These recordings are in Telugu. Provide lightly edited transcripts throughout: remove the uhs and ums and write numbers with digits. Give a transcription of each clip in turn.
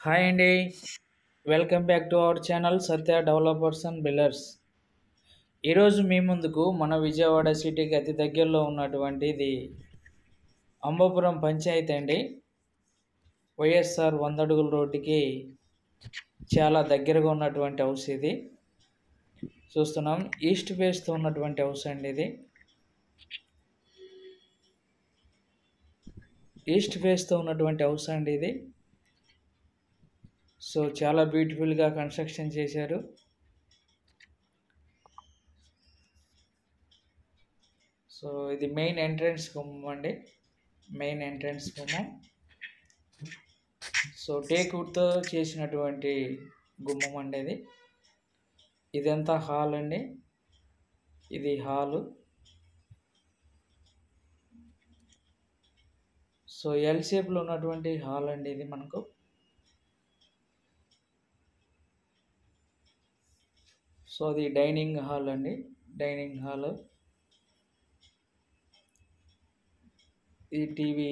హాయ్ అండి. Welcome back to our channel Satya developers and builders. ఈరోజు మీ ముందుకు మన విజయవాడ సిటీకి అతి దగ్గరలో ఉన్నటువంటి ఇది అంబాపురం పంచాయతీ అండి. వైఎస్ఆర్ 100 అడుగుల రోడ్డుకి చాలా దగ్గరగా ఉన్నటువంటి హౌస్ ఇది. చూస్తున్నాం ఈస్ట్ ఫేస్తో ఉన్నటువంటి హౌస్ అండి ఇది. ఈస్ట్ ఫేస్తో ఉన్నటువంటి హౌస్ అండి ఇది. సో చాలా బ్యూటిఫుల్గా కన్స్ట్రక్షన్ చేశారు. సో ఇది మెయిన్ ఎంట్రన్స్ గుమ్మం అండి, మెయిన్ ఎంట్రన్స్ గుమ్మం. సో టేక్వుడ్తో చేసినటువంటి గుమ్మం అండి ఇది. ఇదంతా హాల్ అండి, ఇది హాలు. సో ఎల్ షేప్లో ఉన్నటువంటి హాల్ అండి ఇది మనకు. సో అది డైనింగ్ హాల్ అండి, డైనింగ్ హాల్. ఇది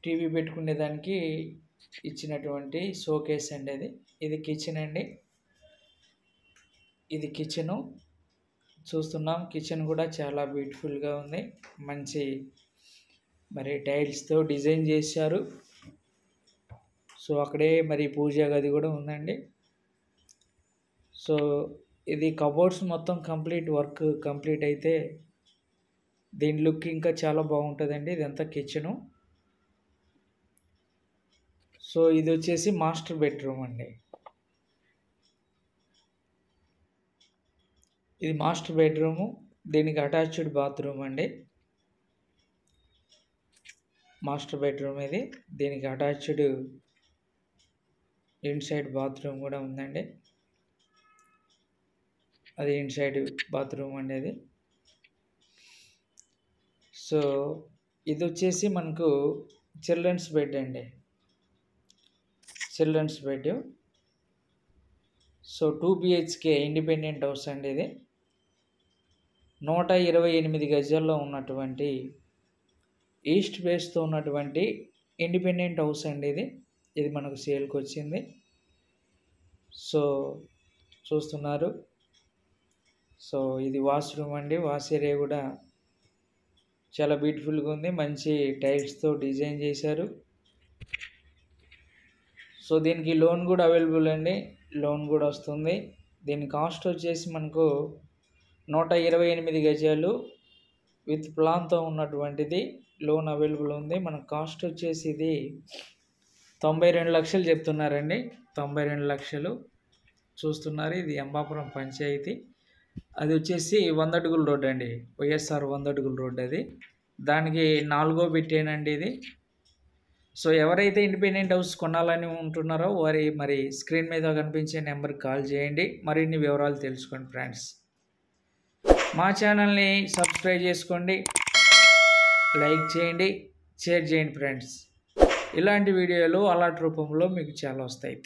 టీవీ పెట్టుకునేదానికి ఇచ్చినటువంటి షోకేస్ అండి అది. ఇది కిచెన్ అండి, ఇది కిచెను. చూస్తున్నాం కిచెన్ కూడా చాలా బ్యూటిఫుల్గా ఉంది. మంచి మరి టైల్స్తో డిజైన్ చేశారు. సో అక్కడే మరి పూజా గది కూడా ఉందండి. సో ఇది కబోర్డ్స్ మొత్తం వర్క్ కంప్లీట్ అయితే దీని లుక్ ఇంకా చాలా బాగుంటుందండి. ఇదంతా కిచెను. సో ఇది వచ్చేసి మాస్టర్ బెడ్రూమ్ అండి. ఇది మాస్టర్ బెడ్రూము, దీనికి అటాచ్డ్ బాత్రూమ్ అండి. మాస్టర్ బెడ్రూమ్ ఇది, దీనికి అటాచ్డ్ ఇన్సైడ్ బాత్రూమ్ కూడా ఉందండి. అది ఇన్సైడ్ బాత్రూమ్ అండి అది. సో ఇది వచ్చేసి మనకు చిల్డ్రన్స్ బెడ్ అండి, children's bed. So 2 BHK independent house అండి ఇది. 128 గజాల్లో ఉన్నటువంటి ఈస్ట్ ఫేస్తో ఉన్నటువంటి ఇండిపెండెంట్ హౌస్ అండి ఇది. ఇది మనకు సేల్కి వచ్చింది. సో చూస్తున్నారు. సో ఇది వాష్రూమ్ అండి, వాష్ ఏరియా కూడా చాలా బ్యూటిఫుల్గా ఉంది. మంచి టైల్స్తో డిజైన్ చేశారు. సో దీనికి లోన్ కూడా అవైలబుల్ అండి, లోన్ కూడా వస్తుంది. దీని కాస్ట్ వచ్చేసి మనకు 128 గజాలు విత్ ప్లాన్తో ఉన్నటువంటిది, లోన్ అవైలబుల్ ఉంది. మన కాస్ట్ వచ్చేసి ఇది 92 లక్షలు చెప్తున్నారండి, 92 లక్షలు. చూస్తున్నారు ఇది అంబాపురం పంచాయతీ. అది వచ్చేసి 100 అడుగుల రోడ్ అండి, వైఎస్ఆర్ 100 అడుగుల రోడ్ అది. దానికి 4వ బిట్టేనండి ఇది. సో ఎవరైతే ఇండిపెండెంట్ హౌస్ కొనాలని ఉంటున్నారో వారి మరి స్క్రీన్ మీద కనిపించే నెంబర్కి కాల్ చేయండి, మరిన్ని వివరాలు తెలుసుకోండి ఫ్రెండ్స్. మా ఛానల్ని సబ్స్క్రైబ్ చేసుకోండి, లైక్ చేయండి, షేర్ చేయండి ఫ్రెండ్స్. ఇలాంటి వీడియోలు అలర్ట్ రూపంలో మీకు చాలా వస్తాయి.